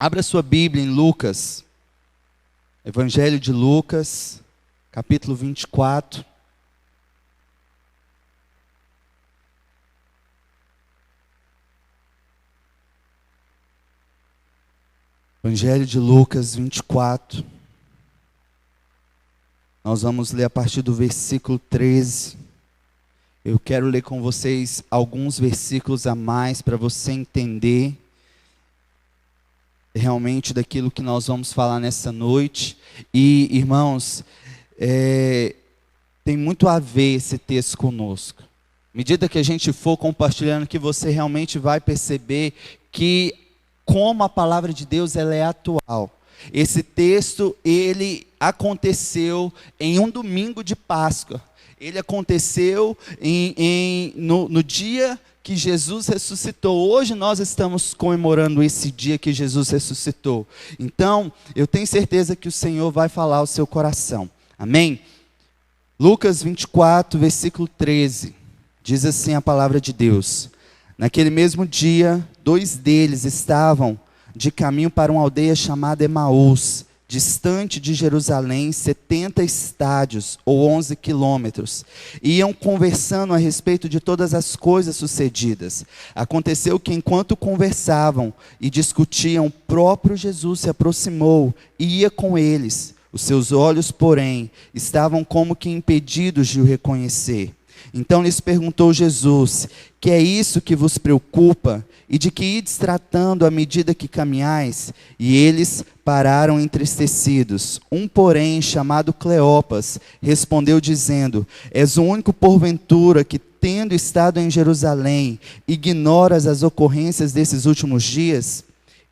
Abra sua Bíblia em Lucas, Evangelho de Lucas, capítulo 24. Evangelho de Lucas 24. Nós vamos ler a partir do versículo 13. Eu quero ler com vocês alguns versículos a mais para você entender realmente daquilo que nós vamos falar nessa noite. E, irmãos, tem muito a ver esse texto conosco. À medida que a gente for compartilhando, que você realmente vai perceber que como a palavra de Deus ela é atual. Esse texto, ele aconteceu em um domingo de Páscoa. Ele aconteceu no dia que Jesus ressuscitou. Hoje nós estamos comemorando esse dia que Jesus ressuscitou. Então, eu tenho certeza que o Senhor vai falar ao seu coração. Amém? Lucas 24, versículo 13. Diz assim a palavra de Deus. Naquele mesmo dia, 2 deles estavam de caminho para uma aldeia chamada Emaús, distante de Jerusalém, 70 estádios, ou 11 quilômetros. Iam conversando a respeito de todas as coisas sucedidas. Aconteceu que enquanto conversavam e discutiam, o próprio Jesus se aproximou e ia com eles. Os seus olhos, porém, estavam como que impedidos de o reconhecer. Então lhes perguntou Jesus: que é isso que vos preocupa? E de que ides tratando à medida que caminhais? E eles pararam entristecidos. Um, porém, chamado Cleopas, respondeu dizendo: és o único porventura que, tendo estado em Jerusalém, ignoras as ocorrências desses últimos dias?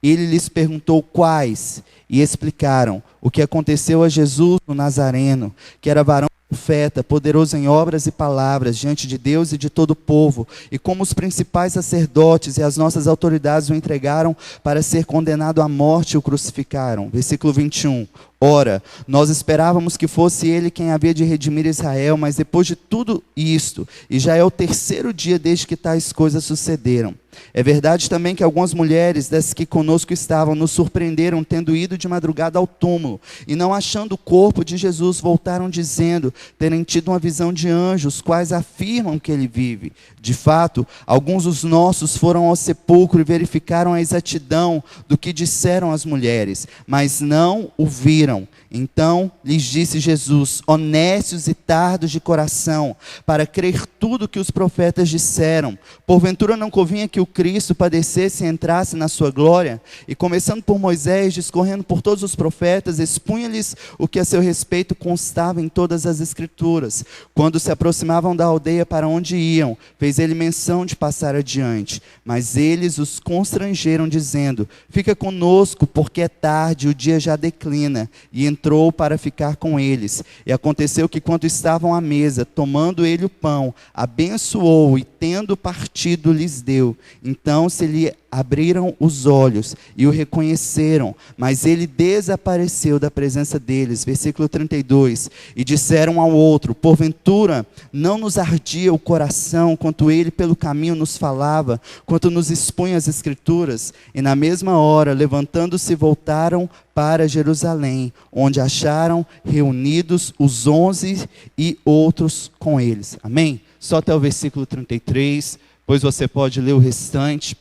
Ele lhes perguntou quais, e explicaram o que aconteceu a Jesus o Nazareno, que era varão profeta, poderoso em obras e palavras, diante de Deus e de todo o povo, e como os principais sacerdotes e as nossas autoridades o entregaram para ser condenado à morte e o crucificaram. Versículo 21. Ora, nós esperávamos que fosse ele quem havia de redimir Israel, mas depois de tudo isto, e já é o 3º dia desde que tais coisas sucederam. É verdade também que algumas mulheres das que conosco estavam nos surpreenderam tendo ido de madrugada ao túmulo, e não achando o corpo de Jesus, voltaram dizendo terem tido uma visão de anjos, quais afirmam que ele vive. De fato, alguns dos nossos foram ao sepulcro e verificaram a exatidão do que disseram as mulheres, mas não o viram. Então lhes disse Jesus: honestos e tardos de coração, para crer tudo que os profetas disseram. Porventura não convinha que o Cristo padecesse e entrasse na sua glória? E começando por Moisés, discorrendo por todos os profetas, expunha-lhes o que a seu respeito constava em todas as Escrituras. Quando se aproximavam da aldeia para onde iam, fez ele menção de passar adiante. Mas eles os constrangeram, dizendo: fica conosco, porque é tarde, o dia já declina. E entrou para ficar com eles. E aconteceu que, quando estavam à mesa, tomando ele o pão, abençoou e, tendo partido, lhes deu. Então se lhe abriram os olhos e o reconheceram, mas ele desapareceu da presença deles. Versículo 32. E disseram ao outro: porventura não nos ardia o coração, quanto ele pelo caminho nos falava, quanto nos expunha as Escrituras? E na mesma hora, levantando-se, voltaram para Jerusalém, onde acharam reunidos os 11 e outros com eles. Amém? Só até o versículo 33, pois você pode ler o restante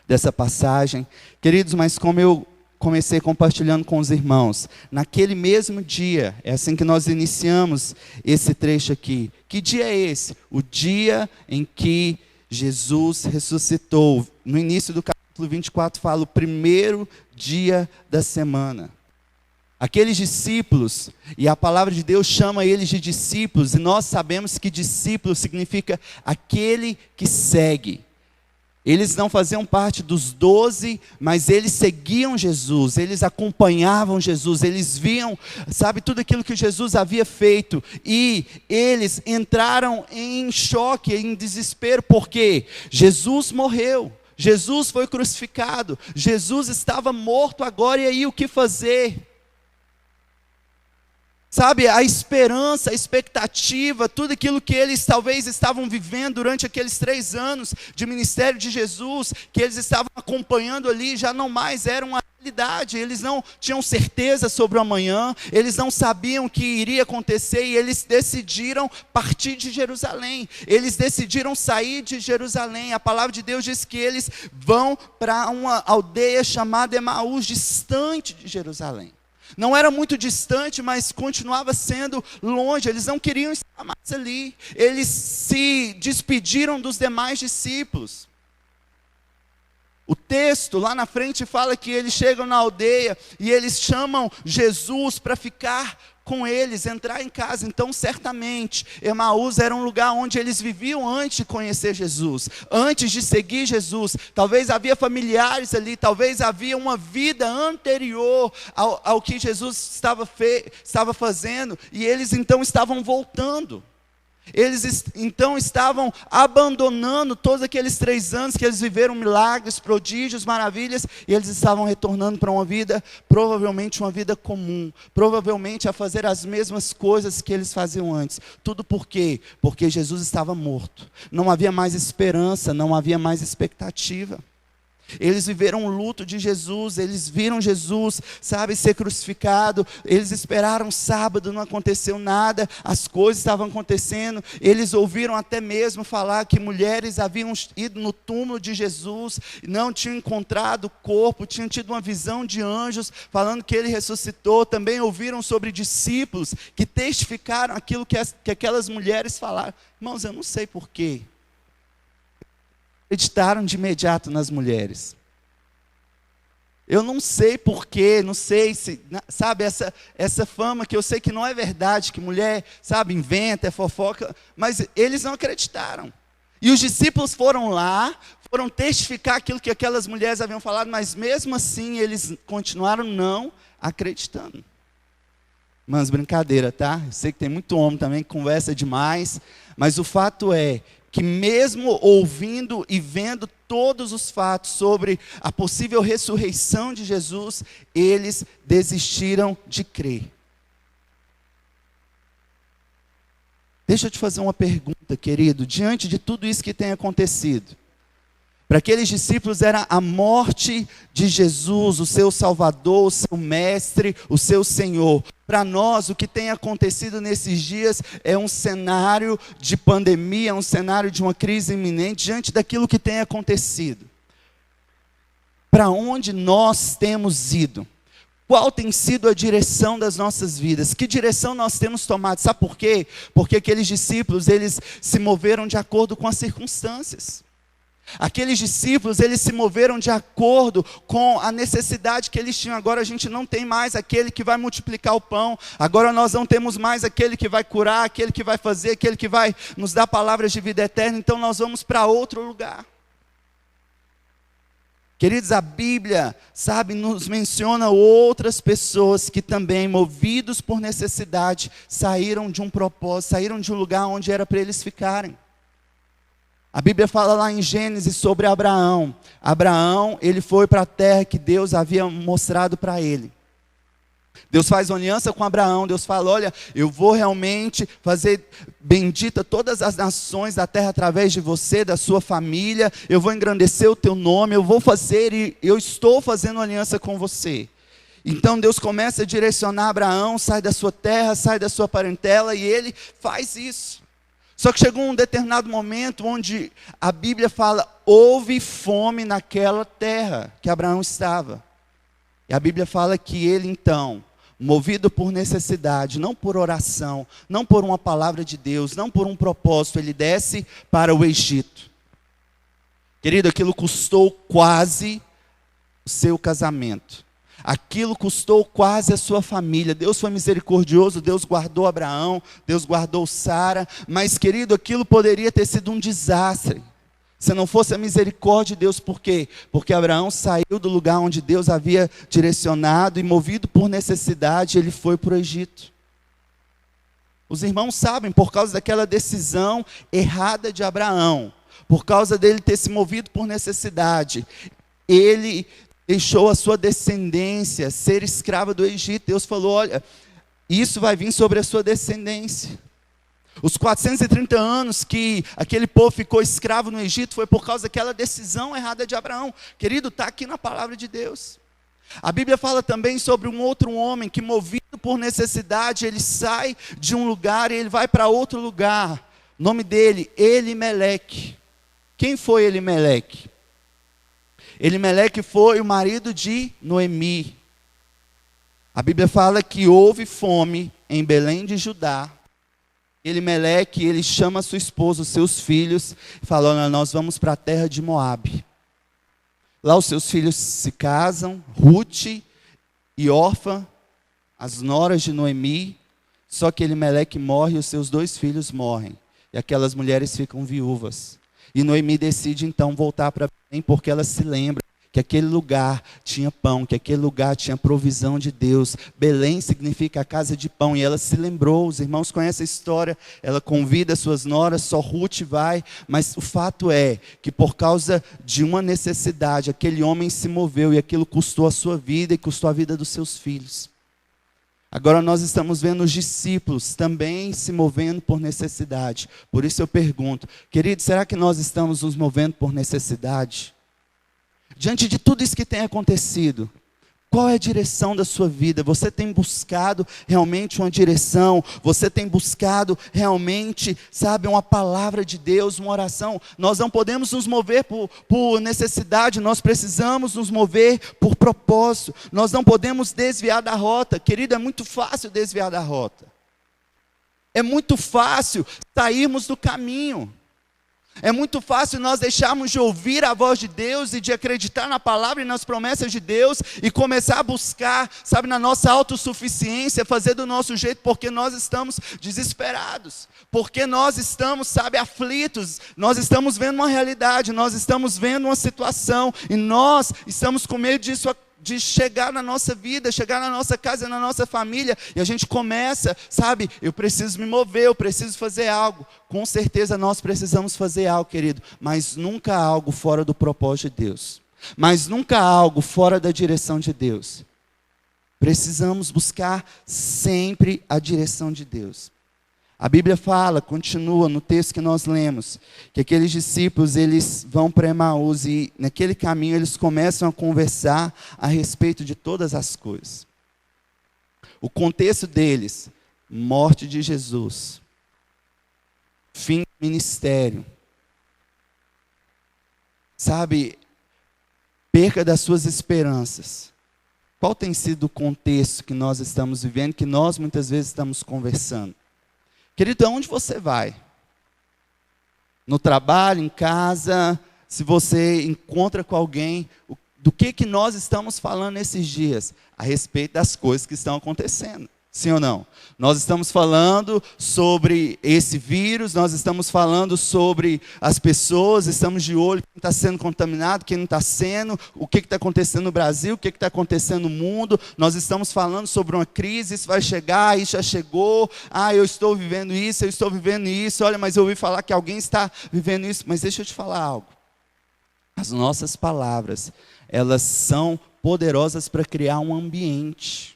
dessa passagem. Queridos, mas como eu comecei compartilhando com os irmãos, naquele mesmo dia, é assim que nós iniciamos esse trecho aqui. Que dia é esse? O dia em que Jesus ressuscitou. No início do capítulo 24 fala o primeiro dia da semana. Aqueles discípulos, e a palavra de Deus chama eles de discípulos, e nós sabemos que discípulo significa aquele que segue. Eles não faziam parte dos 12, mas eles seguiam Jesus, eles acompanhavam Jesus, eles viam, sabe, tudo aquilo que Jesus havia feito. E eles entraram em choque, em desespero, porque Jesus morreu, Jesus foi crucificado, Jesus estava morto agora, e aí o que fazer? Sabe, a esperança, a expectativa, tudo aquilo que eles talvez estavam vivendo durante aqueles 3 anos de ministério de Jesus, que eles estavam acompanhando ali, já não mais era uma eles não tinham certeza sobre o amanhã, eles não sabiam o que iria acontecer, e eles decidiram partir de Jerusalém, eles decidiram sair de Jerusalém. A palavra de Deus diz que eles vão para uma aldeia chamada Emaús, distante de Jerusalém. Não era muito distante, mas continuava sendo longe, eles não queriam estar mais ali, eles se despediram dos demais discípulos. O texto lá na frente fala que eles chegam na aldeia e eles chamam Jesus para ficar com eles, entrar em casa. Então, certamente, Emaús era um lugar onde eles viviam antes de conhecer Jesus, antes de seguir Jesus. Talvez havia familiares ali, talvez havia uma vida anterior ao que Jesus estava fazendo, e eles então estavam voltando. Eles então estavam abandonando todos aqueles 3 anos que eles viveram milagres, prodígios, maravilhas, e eles estavam retornando para uma vida, provavelmente uma vida comum, provavelmente a fazer as mesmas coisas que eles faziam antes. Tudo por quê? Porque Jesus estava morto, não havia mais esperança, não havia mais expectativa. Eles viveram o luto de Jesus, eles viram Jesus, ser crucificado, eles esperaram sábado, não aconteceu nada, as coisas estavam acontecendo, eles ouviram até mesmo falar que mulheres haviam ido no túmulo de Jesus, não tinham encontrado o corpo, tinham tido uma visão de anjos, falando que ele ressuscitou. Também ouviram sobre discípulos, que testificaram aquilo que aquelas mulheres falaram. Irmãos, eu não sei porquê, acreditaram de imediato nas mulheres. Eu não sei porquê, não sei se, essa fama que eu sei que não é verdade, que mulher, inventa, é fofoca, mas eles não acreditaram. E os discípulos foram lá, foram testificar aquilo que aquelas mulheres haviam falado, mas mesmo assim eles continuaram não acreditando. Mas brincadeira, tá? Eu sei que tem muito homem também que conversa demais, mas o fato é que mesmo ouvindo e vendo todos os fatos sobre a possível ressurreição de Jesus, eles desistiram de crer. Deixa eu te fazer uma pergunta, querido, diante de tudo isso que tem acontecido. Para aqueles discípulos era a morte de Jesus, o seu Salvador, o seu Mestre, o seu Senhor. Para nós, o que tem acontecido nesses dias é um cenário de pandemia, um cenário de uma crise iminente, diante daquilo que tem acontecido. Para onde nós temos ido? Qual tem sido a direção das nossas vidas? Que direção nós temos tomado? Sabe por quê? Porque aqueles discípulos, eles se moveram de acordo com as circunstâncias. Aqueles discípulos, eles se moveram de acordo com a necessidade que eles tinham. Agora a gente não tem mais aquele que vai multiplicar o pão, agora nós não temos mais aquele que vai curar, aquele que vai fazer, aquele que vai nos dar palavras de vida eterna, então nós vamos para outro lugar. Queridos, a Bíblia, nos menciona outras pessoas que também, movidos por necessidade, saíram de um propósito, saíram de um lugar onde era para eles ficarem. A Bíblia fala lá em Gênesis sobre Abraão. Abraão, ele foi para a terra que Deus havia mostrado para ele. Deus faz uma aliança com Abraão, Deus fala, olha, eu vou realmente fazer bendita todas as nações da terra através de você, da sua família, eu vou engrandecer o teu nome, eu vou fazer e eu estou fazendo uma aliança com você. Então Deus começa a direcionar Abraão, sai da sua terra, sai da sua parentela, e ele faz isso. Só que chegou um determinado momento onde a Bíblia fala, houve fome naquela terra que Abraão estava. E a Bíblia fala que ele então, movido por necessidade, não por oração, não por uma palavra de Deus, não por um propósito, ele desce para o Egito. Querido, aquilo custou quase o seu casamento. Aquilo custou quase a sua família. Deus foi misericordioso, Deus guardou Abraão, Deus guardou Sara, mas querido, aquilo poderia ter sido um desastre, se não fosse a misericórdia de Deus. Por quê? Porque Abraão saiu do lugar onde Deus havia direcionado e, movido por necessidade, ele foi para o Egito. Os irmãos sabem, por causa daquela decisão errada de Abraão, por causa dele ter se movido por necessidade, ele deixou a sua descendência ser escrava do Egito. Deus falou, olha, isso vai vir sobre a sua descendência. Os 430 anos que aquele povo ficou escravo no Egito foi por causa daquela decisão errada de Abraão. Querido, está aqui na palavra de Deus. A Bíblia fala também sobre um outro homem que, movido por necessidade, ele sai de um lugar e ele vai para outro lugar. O nome dele, Elimeleque. Quem foi Elimeleque? Elimeleque foi o marido de Noemi. A Bíblia fala que houve fome em Belém de Judá. Elimeleque, ele chama sua esposa, os seus filhos, e fala: olha, nós vamos para a terra de Moabe. Lá os seus filhos se casam, Ruth e Orfa, as noras de Noemi. Só que Elimeleque morre e os seus 2 filhos morrem. E aquelas mulheres ficam viúvas. E Noemi decide então voltar para Belém, porque ela se lembra que aquele lugar tinha pão, que aquele lugar tinha provisão de Deus. Belém significa a casa de pão, e ela se lembrou. Os irmãos conhecem a história. Ela convida suas noras, só Ruth vai, mas o fato é que por causa de uma necessidade, aquele homem se moveu, e aquilo custou a sua vida e custou a vida dos seus filhos. Agora nós estamos vendo os discípulos também se movendo por necessidade. Por isso eu pergunto, queridos, será que nós estamos nos movendo por necessidade? Diante de tudo isso que tem acontecido, qual é a direção da sua vida? Você tem buscado realmente uma direção? Você tem buscado realmente, sabe, uma palavra de Deus, uma oração? Nós não podemos nos mover por necessidade, nós precisamos nos mover por propósito. Nós não podemos desviar da rota. Querido, é muito fácil desviar da rota. É muito fácil sairmos do caminho. É muito fácil nós deixarmos de ouvir a voz de Deus e de acreditar na palavra e nas promessas de Deus e começar a buscar, sabe, na nossa autossuficiência, fazer do nosso jeito, porque nós estamos desesperados, porque nós estamos, sabe, aflitos, nós estamos vendo uma realidade, nós estamos vendo uma situação e nós estamos com medo disso de chegar na nossa vida, chegar na nossa casa, na nossa família, e a gente começa, sabe, eu preciso me mover, eu preciso fazer algo. Com certeza nós precisamos fazer algo, querido, mas nunca algo fora do propósito de Deus, mas nunca algo fora da direção de Deus. Precisamos buscar sempre a direção de Deus. A Bíblia fala, continua no texto que nós lemos, que aqueles discípulos, eles vão para Emaús e naquele caminho eles começam a conversar a respeito de todas as coisas. O contexto deles, morte de Jesus, fim do ministério, sabe, perca das suas esperanças. Qual tem sido o contexto que nós estamos vivendo, que nós muitas vezes estamos conversando? Querido, aonde você vai? No trabalho, em casa, se você encontra com alguém, do que nós estamos falando esses dias? A respeito das coisas que estão acontecendo. Sim ou não? Nós estamos falando sobre esse vírus, nós estamos falando sobre as pessoas, estamos de olho quem está sendo contaminado, quem não está sendo, o que está acontecendo no Brasil, o que está acontecendo no mundo. Nós estamos falando sobre uma crise, isso vai chegar, isso já chegou, eu estou vivendo isso, eu estou vivendo isso, olha, mas eu ouvi falar que alguém está vivendo isso. Mas deixa eu te falar algo. As nossas palavras, elas são poderosas para criar um ambiente.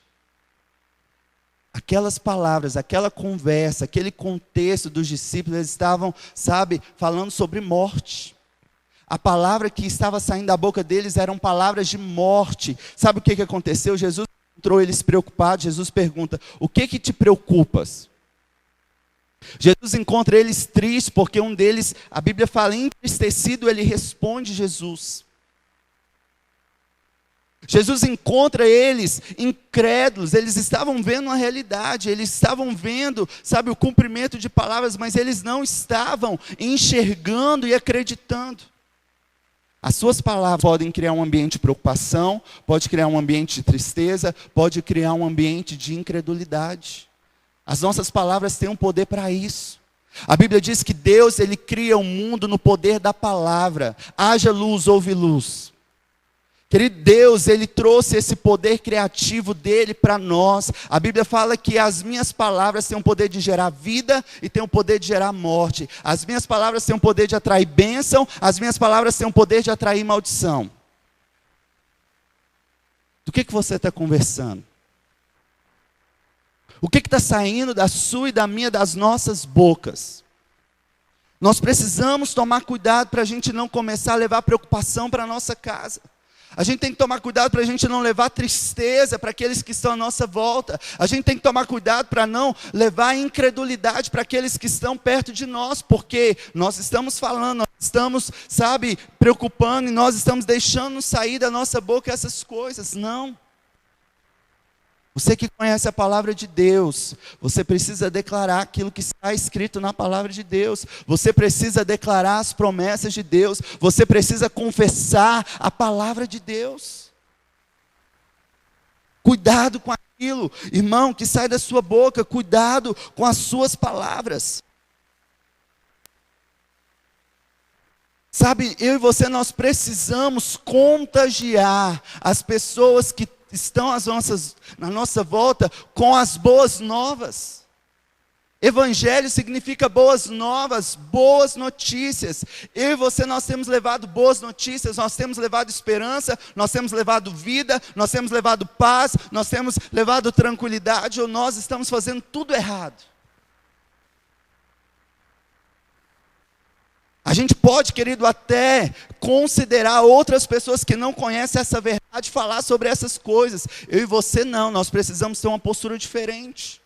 Aquelas palavras, aquela conversa, aquele contexto dos discípulos, eles estavam, sabe, falando sobre morte. A palavra que estava saindo da boca deles eram palavras de morte. Sabe o que aconteceu? Jesus encontrou eles preocupados. Jesus pergunta: o que te preocupas? Jesus encontra eles tristes, porque um deles, a Bíblia fala, entristecido, ele responde Jesus. Jesus encontra eles incrédulos, eles estavam vendo uma realidade, eles estavam vendo, sabe, o cumprimento de palavras, mas eles não estavam enxergando e acreditando. As suas palavras podem criar um ambiente de preocupação, pode criar um ambiente de tristeza, pode criar um ambiente de incredulidade. As nossas palavras têm um poder para isso. A Bíblia diz que Deus, ele cria o mundo no poder da palavra. Haja luz, houve luz. Querido, Deus, ele trouxe esse poder criativo dele para nós. A Bíblia fala que as minhas palavras têm o poder de gerar vida e têm o poder de gerar morte. As minhas palavras têm o poder de atrair bênção, as minhas palavras têm o poder de atrair maldição. Do que você está conversando? O que está saindo da sua e da minha, das nossas bocas? Nós precisamos tomar cuidado para a gente não começar a levar preocupação para a nossa casa. A gente tem que tomar cuidado para a gente não levar tristeza para aqueles que estão à nossa volta. A gente tem que tomar cuidado para não levar incredulidade para aqueles que estão perto de nós, porque nós estamos falando, nós estamos, preocupando e nós estamos deixando sair da nossa boca essas coisas. Não. Você que conhece a palavra de Deus, você precisa declarar aquilo que está escrito na palavra de Deus. Você precisa declarar as promessas de Deus. Você precisa confessar a palavra de Deus. Cuidado com aquilo, irmão, que sai da sua boca. Cuidado com as suas palavras. Eu e você, nós precisamos contagiar as pessoas que estão na nossa volta com as boas novas. Evangelho significa boas novas, boas notícias. Eu e você, nós temos levado boas notícias, nós temos levado esperança, nós temos levado vida, nós temos levado paz, nós temos levado tranquilidade, ou nós estamos fazendo tudo errado? A gente pode, querido, até considerar outras pessoas que não conhecem essa verdade, falar sobre essas coisas. Eu e você não, nós precisamos ter uma postura diferente.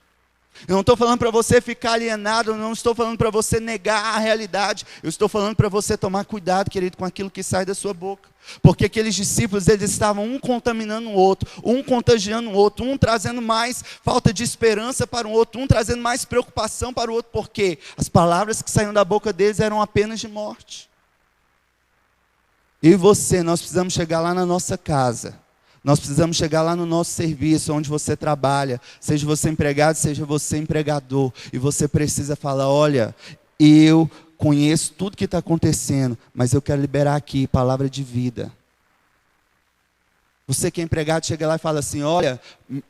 Eu não estou falando para você ficar alienado, eu não estou falando para você negar a realidade. Eu estou falando para você tomar cuidado, querido, com aquilo que sai da sua boca. Porque aqueles discípulos, eles estavam um contaminando o outro, um contagiando o outro, um trazendo mais falta de esperança para o outro, um trazendo mais preocupação para o outro, porque as palavras que saíam da boca deles eram apenas de morte. Eu e você, nós precisamos chegar lá na nossa casa, nós precisamos chegar lá no nosso serviço, onde você trabalha, seja você empregado, seja você empregador, e você precisa falar: olha, eu conheço tudo que está acontecendo, mas eu quero liberar aqui palavra de vida. Você que é empregado, chega lá e fala assim: olha,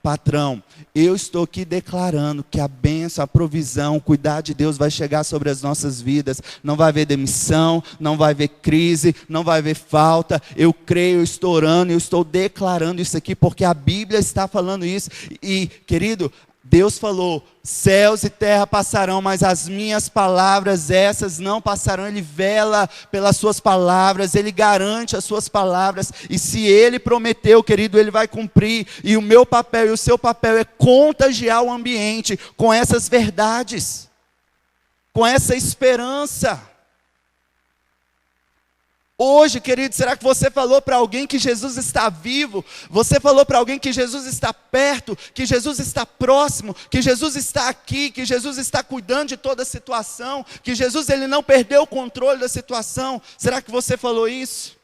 patrão, eu estou aqui declarando que a bênção, a provisão, o cuidar de Deus vai chegar sobre as nossas vidas. Não vai haver demissão, não vai haver crise, não vai haver falta. Eu creio, eu estou orando, eu estou declarando isso aqui, porque a Bíblia está falando isso. E, querido, Deus falou: céus e terra passarão, mas as minhas palavras, essas não passarão. Ele vela pelas suas palavras, Ele garante as suas palavras, e se Ele prometeu, querido, Ele vai cumprir. E o meu papel e o seu papel é contagiar o ambiente com essas verdades, com essa esperança. Hoje, querido, será que você falou para alguém que Jesus está vivo? Você falou para alguém que Jesus está perto, que Jesus está próximo, que Jesus está aqui, que Jesus está cuidando de toda a situação, que Jesus, Ele não perdeu o controle da situação? Será que você falou isso?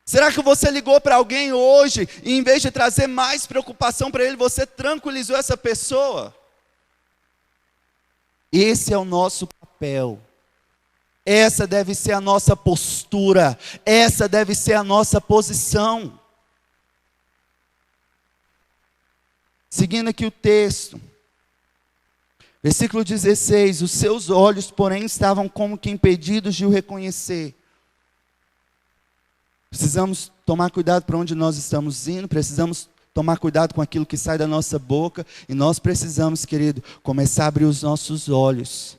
Será que você ligou para alguém hoje e, em vez de trazer mais preocupação para ele, você tranquilizou essa pessoa? Esse é o nosso papel. Essa deve ser a nossa postura, essa deve ser a nossa posição. Seguindo aqui o texto, versículo 16: os seus olhos, porém, estavam como que impedidos de o reconhecer. Precisamos tomar cuidado para onde nós estamos indo, precisamos tomar cuidado com aquilo que sai da nossa boca, e nós precisamos, querido, começar a abrir os nossos olhos.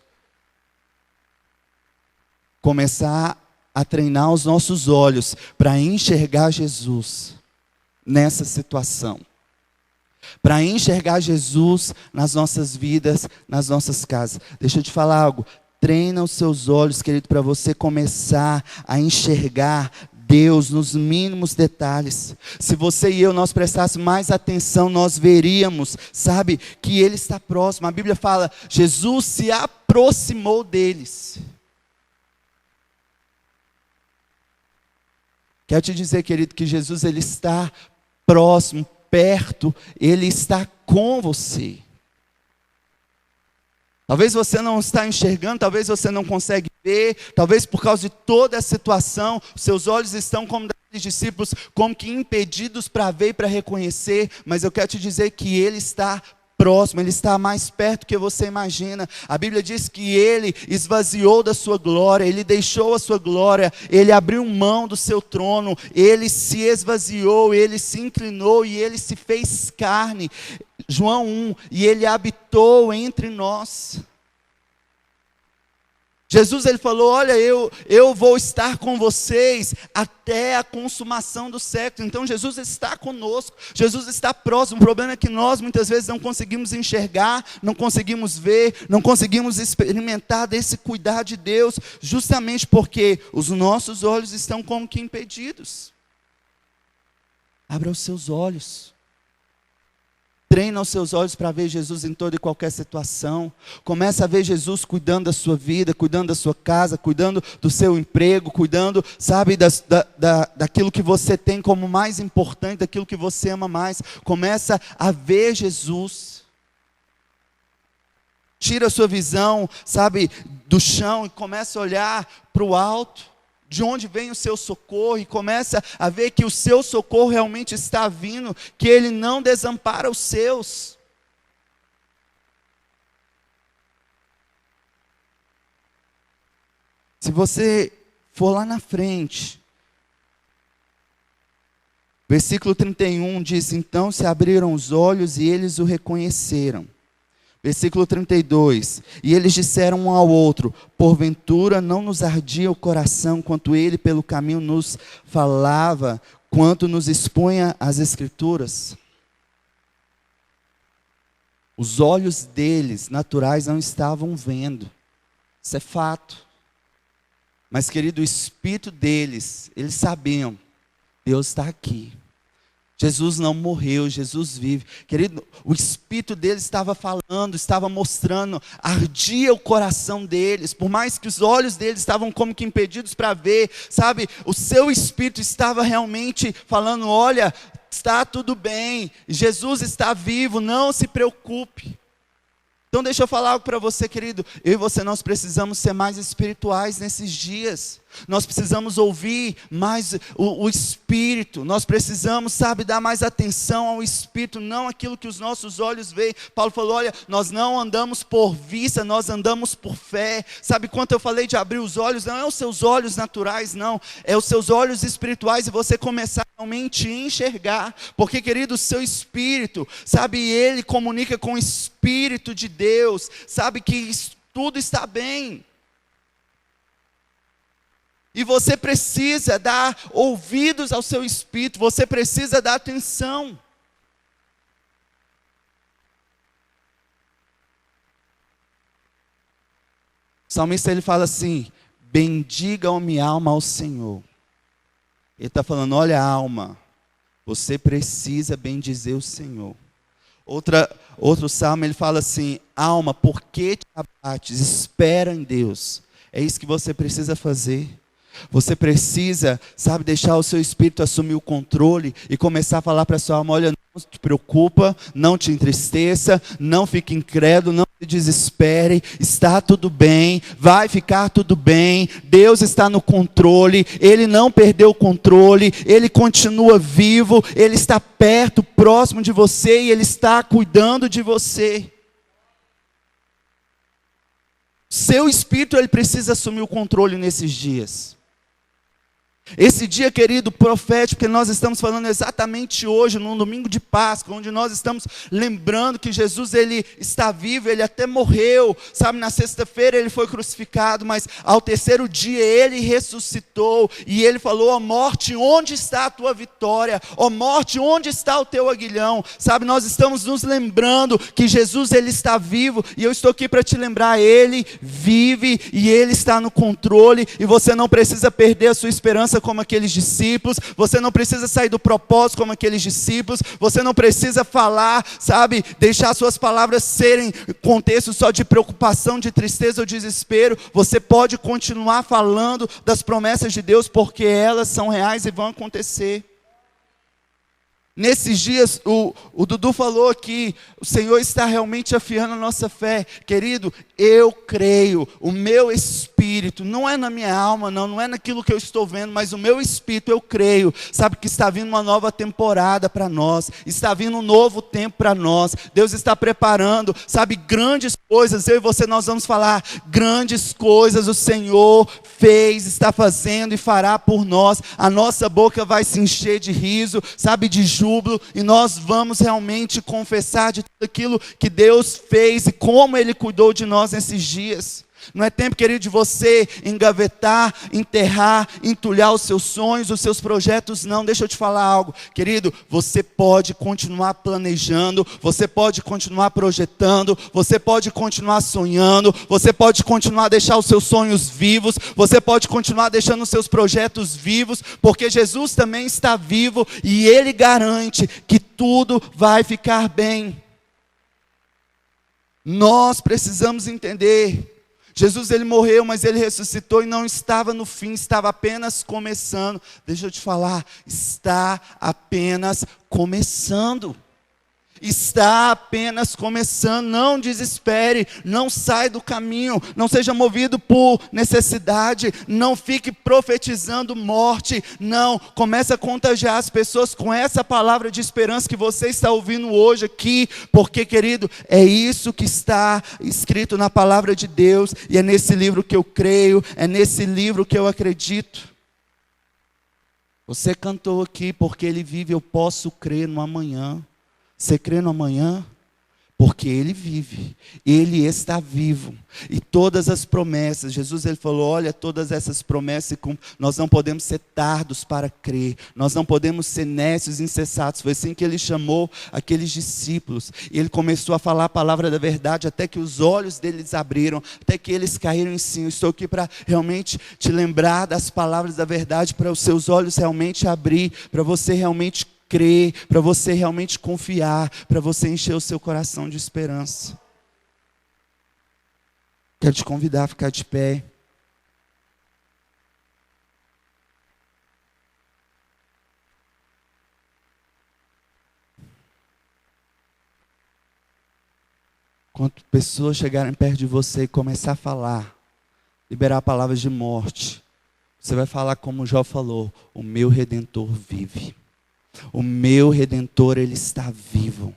Começar a treinar os nossos olhos para enxergar Jesus nessa situação. Para enxergar Jesus nas nossas vidas, nas nossas casas. Deixa eu te falar algo. Treina os seus olhos, querido, para você começar a enxergar Deus nos mínimos detalhes. Se você e eu, nós prestássemos mais atenção, nós veríamos, que Ele está próximo. A Bíblia fala: Jesus se aproximou deles. Quero te dizer, querido, que Jesus, Ele está próximo, perto, Ele está com você. Talvez você não está enxergando, talvez você não consegue ver, talvez por causa de toda a situação, seus olhos estão como daqueles discípulos, como que impedidos para ver e para reconhecer, mas eu quero te dizer que Ele está próximo, Ele está mais perto que você imagina. A Bíblia diz que Ele esvaziou da sua glória, Ele deixou a sua glória, Ele abriu mão do seu trono, Ele se esvaziou, Ele se inclinou e Ele se fez carne. João 1, e Ele habitou entre nós. Jesus ele falou, olha, eu vou estar com vocês até a consumação do século. Então Jesus está conosco, Jesus está próximo. O problema é que nós muitas vezes não conseguimos enxergar, não conseguimos ver, não conseguimos experimentar desse cuidar de Deus, justamente porque os nossos olhos estão como que impedidos. Abra os seus olhos. Treina os seus olhos para ver Jesus em toda e qualquer situação. Começa a ver Jesus cuidando da sua vida, cuidando da sua casa, cuidando do seu emprego, cuidando, sabe, daquilo que você tem como mais importante, daquilo que você ama mais. Começa a ver Jesus. Tira a sua visão, sabe, do chão e começa a olhar para o alto. De onde vem o seu socorro, e começa a ver que o seu socorro realmente está vindo, que Ele não desampara os seus. Se você for lá na frente, versículo 31 diz, então se abriram os olhos e eles o reconheceram. Versículo 32, e eles disseram um ao outro, porventura não nos ardia o coração, quanto ele pelo caminho nos falava, quanto nos expunha as Escrituras. Os olhos deles, naturais, não estavam vendo, isso é fato. Mas querido, o espírito deles, eles sabiam, Deus está aqui. Jesus não morreu, Jesus vive. Querido, o espírito deles estava falando, estava mostrando, ardia o coração deles, por mais que os olhos deles estavam como que impedidos para ver, sabe, o seu espírito estava realmente falando, olha, está tudo bem, Jesus está vivo, não se preocupe. Então deixa eu falar algo para você, querido, eu e você, nós precisamos ser mais espirituais nesses dias, nós precisamos ouvir mais o Espírito, nós precisamos, sabe, dar mais atenção ao Espírito, não aquilo que os nossos olhos veem. Paulo falou, olha, nós não andamos por vista, nós andamos por fé. Sabe, quando eu falei de abrir os olhos, não é os seus olhos naturais, não, é os seus olhos espirituais, e você começar realmente a enxergar, porque querido, o seu Espírito, sabe, ele comunica com o Espírito de Deus, sabe que tudo está bem. E você precisa dar ouvidos ao seu espírito, você precisa dar atenção. O salmista ele fala assim, bendiga a minha alma ao Senhor. Ele está falando, olha alma, você precisa bendizer o Senhor. Outro salmo ele fala assim, alma, por que te abates? Espera em Deus. É isso que você precisa fazer. Você precisa, sabe, deixar o seu espírito assumir o controle e começar a falar para a sua alma, olha, não te preocupa, não te entristeça, não fique incrédulo, não se desespere, está tudo bem, vai ficar tudo bem, Deus está no controle, Ele não perdeu o controle, Ele continua vivo, Ele está perto, próximo de você e Ele está cuidando de você. Seu espírito, ele precisa assumir o controle nesses dias. Esse dia, querido, profético, que nós estamos falando exatamente hoje, num domingo de Páscoa, onde nós estamos lembrando que Jesus, ele está vivo, ele até morreu, sabe, na sexta-feira ele foi crucificado, mas ao terceiro dia ele ressuscitou, e ele falou, ó morte, onde está a tua vitória? Ó morte, onde está o teu aguilhão? Sabe, nós estamos nos lembrando que Jesus, ele está vivo, e eu estou aqui para te lembrar, ele vive, e ele está no controle, e você não precisa perder a sua esperança como aqueles discípulos, você não precisa sair do propósito como aqueles discípulos, você não precisa falar, sabe, deixar suas palavras serem contexto só de preocupação, de tristeza ou desespero. Você pode continuar falando das promessas de Deus, porque elas são reais e vão acontecer. Nesses dias, o Dudu falou que o Senhor está realmente afiando a nossa fé. Querido, eu creio, o meu espírito, não é na minha alma, não é naquilo que eu estou vendo, mas o meu espírito, eu creio, sabe que está vindo uma nova temporada para nós, está vindo um novo tempo para nós. Deus está preparando, sabe, grandes coisas. Eu e você, nós vamos falar grandes coisas o Senhor fez, está fazendo e fará por nós. A nossa boca vai se encher de riso, sabe, de júbilo, e nós vamos realmente confessar de tudo aquilo que Deus fez e como Ele cuidou de nós nesses dias. Não é tempo, querido, de você engavetar, enterrar, entulhar os seus sonhos, os seus projetos, não. Deixa eu te falar algo, querido, você pode continuar planejando, você pode continuar projetando, você pode continuar sonhando, você pode continuar a deixar os seus sonhos vivos, você pode continuar deixando os seus projetos vivos, porque Jesus também está vivo e Ele garante que tudo vai ficar bem. Nós precisamos entender, Jesus ele morreu, mas ele ressuscitou e não estava no fim, estava apenas começando. Deixa eu te falar, está apenas começando. Está apenas começando, não desespere, não sai do caminho, não seja movido por necessidade, não fique profetizando morte, não, comece a contagiar as pessoas com essa palavra de esperança que você está ouvindo hoje aqui, porque querido, é isso que está escrito na palavra de Deus, e é nesse livro que eu creio, é nesse livro que eu acredito. Você cantou aqui, porque Ele vive, eu posso crer no amanhã. Você crê no amanhã? Porque Ele vive, Ele está vivo, e todas as promessas, Jesus ele falou, olha, todas essas promessas, nós não podemos ser tardos para crer, nós não podemos ser nécios, insensatos. Foi assim que Ele chamou aqueles discípulos, e Ele começou a falar a palavra da verdade, até que os olhos deles abriram, até que eles caíram em si. Eu estou aqui para realmente te lembrar das palavras da verdade, para os seus olhos realmente abrir, para você realmente crer, para você realmente confiar, para você encher o seu coração de esperança. Quero te convidar a ficar de pé. Quando pessoas chegarem perto de você e começar a falar, liberar palavras de morte, você vai falar como Jó falou, o meu Redentor vive. O meu Redentor, Ele está vivo.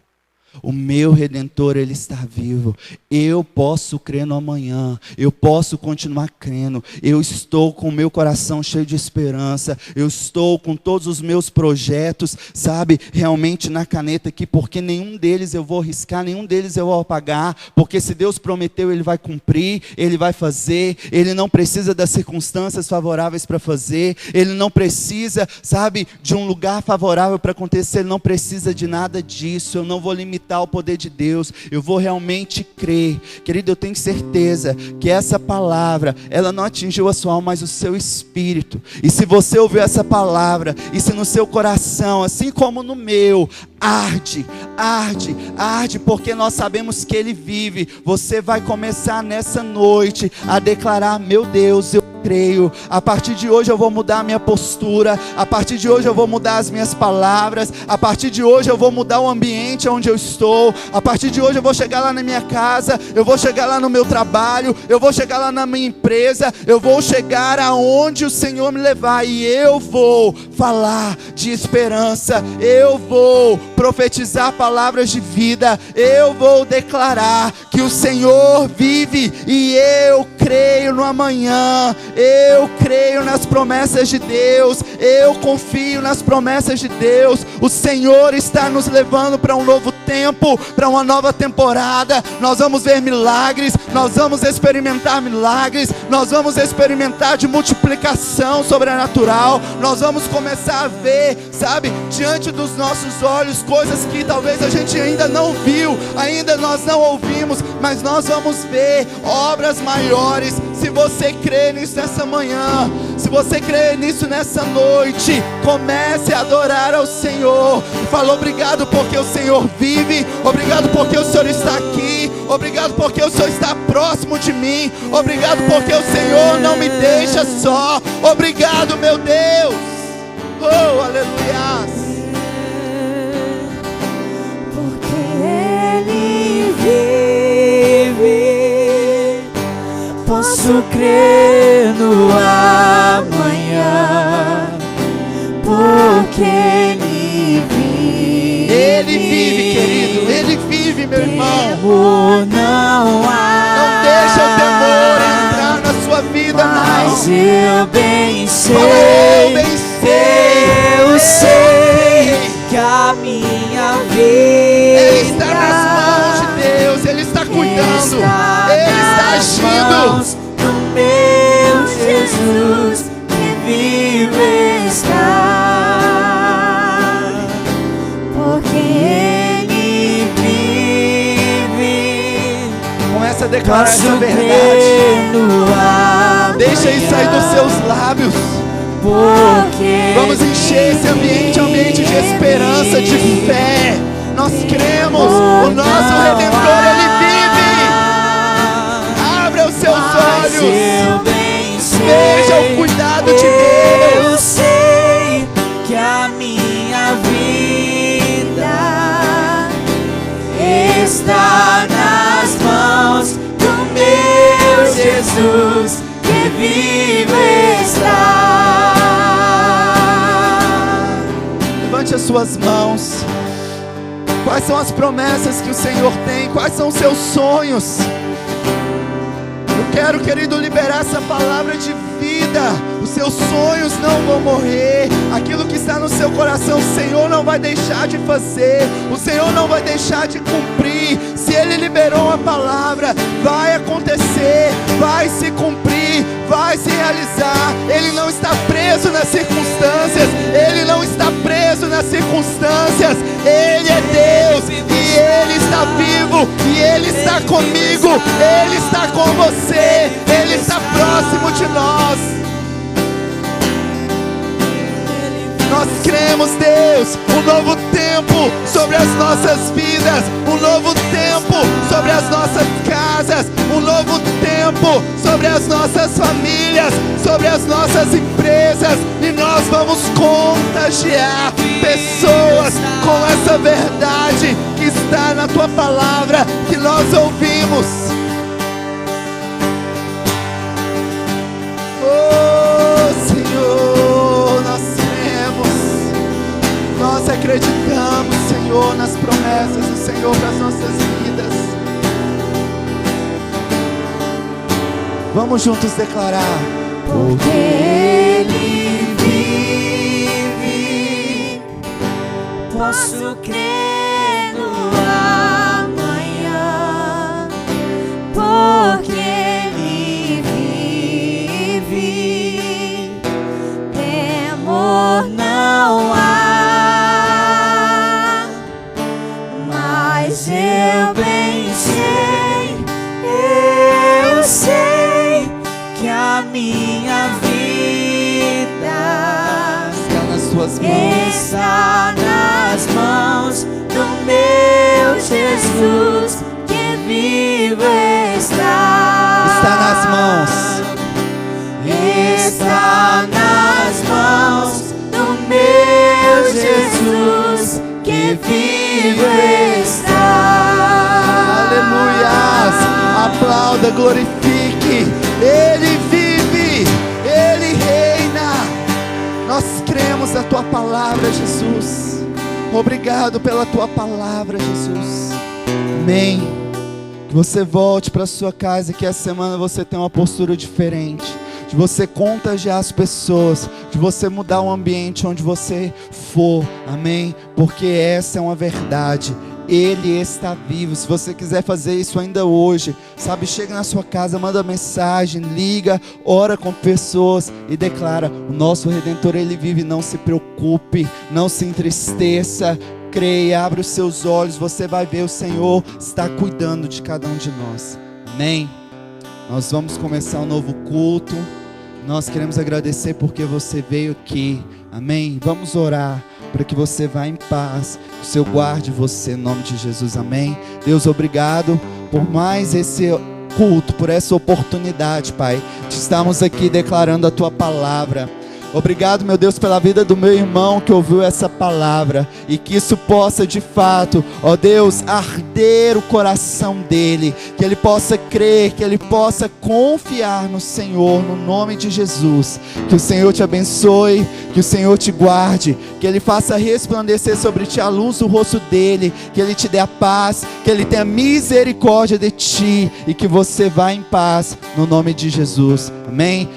O meu Redentor, Ele está vivo. Eu posso crer no amanhã. Eu posso continuar crendo. Eu estou com o meu coração cheio de esperança. Eu estou com todos os meus projetos, sabe, realmente na caneta aqui, porque nenhum deles eu vou riscar, nenhum deles eu vou apagar, porque se Deus prometeu, Ele vai cumprir, Ele vai fazer. Ele não precisa das circunstâncias favoráveis para fazer. Ele não precisa, sabe, de um lugar favorável para acontecer. Ele não precisa de nada disso. Eu não vou limitar o poder de Deus, eu vou realmente crer. Querido, eu tenho certeza que essa palavra, ela não atingiu a sua alma, mas o seu espírito. E se você ouviu essa palavra, e se no seu coração, assim como no meu, arde, arde, arde, porque nós sabemos que Ele vive, você vai começar nessa noite a declarar, meu Deus, eu creio, a partir de hoje eu vou mudar a minha postura, a partir de hoje eu vou mudar as minhas palavras, a partir de hoje eu vou mudar o ambiente onde eu estou, a partir de hoje eu vou chegar lá na minha casa, eu vou chegar lá no meu trabalho, eu vou chegar lá na minha empresa, eu vou chegar aonde o Senhor me levar, e eu vou falar de esperança, eu vou profetizar palavras de vida, eu vou declarar que o Senhor vive, e eu creio no amanhã, eu creio nas promessas de Deus, eu confio nas promessas de Deus. O Senhor está nos levando para um novo tempo, para uma nova temporada. Nós vamos ver milagres, nós vamos experimentar milagres, nós vamos experimentar de multiplicação sobrenatural, nós vamos começar a ver, sabe, diante dos nossos olhos, coisas que talvez a gente ainda não viu, ainda nós não ouvimos, mas nós vamos ver obras maiores. Se você crê nisso nessa manhã, se você crê nisso nessa noite, comece a adorar ao Senhor. Fala, obrigado porque o Senhor vive, obrigado porque o Senhor está aqui, obrigado porque o Senhor está próximo de mim, obrigado porque o Senhor não me deixa só, obrigado, meu Deus. Oh, aleluia. Porque Ele vive, posso crer no amanhã, porque Ele vive. Ele vive, querido, Ele vive, meu irmão. Não há. Não deixa o temor entrar na sua vida, mas não. eu bem sei, eu sei que a minha vida Ele está nas mãos de Deus, Ele está cuidando, Ele está agindo. declarar essa Posso verdade. crer no amanhã, Deixa isso sair dos seus lábios. porque Vamos encher esse ambiente de esperança, de fé. Nós cremos, o nosso Redentor, Ele vive. Abra os seus olhos, veja o cuidado de Eu Deus. sei que a minha vida está nas mãos do meu Jesus, que vivo está. Levante as suas mãos. Quais são as promessas que o Senhor tem? Quais são os seus sonhos? Eu quero, querido, liberar essa palavra de vida. Os seus sonhos não vão morrer. Aquilo que está no seu coração, o Senhor não vai deixar de fazer. O Senhor não vai deixar de cumprir. Se Ele liberou a palavra, vai acontecer, vai se cumprir, vai se realizar. Ele não está preso nas circunstâncias. Ele não está preso nas circunstâncias. Ele é Deus e Ele está vivo e Ele está comigo. Ele está com você. Ele está próximo de nós. Nós cremos, Deus, um novo tempo sobre as nossas vidas, um novo tempo sobre as nossas casas, um novo tempo sobre as nossas famílias, sobre as nossas empresas, e nós vamos contagiar pessoas com essa verdade que está na Tua palavra, que nós ouvimos. Oh, Senhor, nós acreditamos, Senhor, nas promessas do Senhor para as nossas vidas. Vamos juntos declarar: Porque Ele vive, posso crer no amanhã. Porque Ele vive, temor não há. Mas eu bem sei que a minha vida está nas Suas mãos. está nas mãos do meu Jesus, que vivo está. Está nas mãos. Está nas mãos do meu Jesus, que vivo está. Aleluias! Aplauda, glorifique. Ele vive, Ele reina. Nós cremos na Tua palavra, Jesus. Obrigado pela Tua palavra, Jesus. Amém. Que você volte para sua casa e que essa semana você tenha uma postura diferente, de você contagiar as pessoas, de você mudar o ambiente onde você for, amém? Porque essa é uma verdade. Ele está vivo. Se você quiser fazer isso ainda hoje, sabe, chega na sua casa, manda mensagem, liga, ora com pessoas e declara: o nosso Redentor, Ele vive. Não se preocupe, não se entristeça, creia, abre os seus olhos, você vai ver o Senhor está cuidando de cada um de nós, amém? Nós vamos começar um novo culto. Nós queremos agradecer porque você veio aqui, amém? Vamos orar para que você vá em paz, que o Senhor guarde você em nome de Jesus, amém? Deus, obrigado por mais esse culto, por essa oportunidade, Pai, de estarmos aqui declarando a Tua palavra. Obrigado, meu Deus, pela vida do meu irmão que ouviu essa palavra, e que isso possa de fato, ó Deus, arder o coração dele, que ele possa crer, que ele possa confiar no Senhor, no nome de Jesus. Que o Senhor te abençoe, que o Senhor te guarde, que Ele faça resplandecer sobre ti a luz do rosto dele, que Ele te dê a paz, que Ele tenha misericórdia de ti, e que você vá em paz, no nome de Jesus, amém?